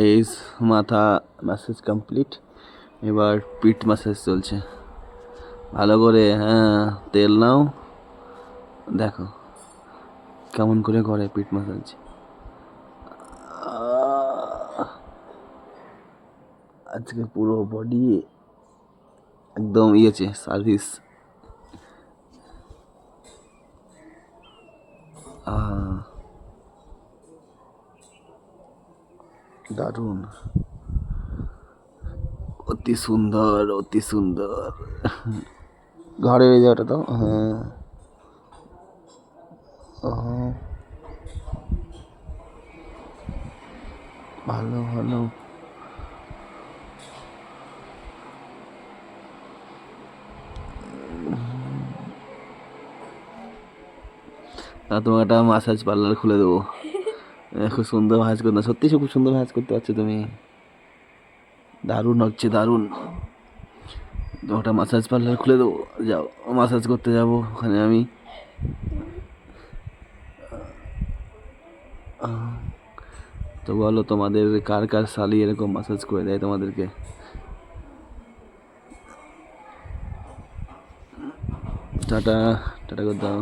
এই মাথা message complete, এবার পিঠ ম্যাসেজ চলছে। ভালো করে, হ্যাঁ তেল নাও, দেখো কেমন করে করে পিঠ ম্যাসাজ। আজকে পুরো বডি একদম ইয়েছে, সার্ভিস। দারুণ, অতি সুন্দর, অতি সুন্দর। ঘরে হয়ে যাওয়াটা তো, হ্যাঁ ভালো ভালো। তা তোমার একটা মাসাজ পার্লার খুলে দেবো। খুব সুন্দর মাসাজ করতে, সত্যি খুব সুন্দর মাসাজ করতে পারছো তুমি, দারুণ হচ্ছে, দারুণ। ওটা মাসাজ পার্লার খুলে দেবো, যাও মাসাজ করতে যাবো ওখানে আমি। তো বলো, তোমাদের কার কার শালি এরকম মাসাজ করে দেয় তোমাদেরকে? টাটা, টাটা করে দাও।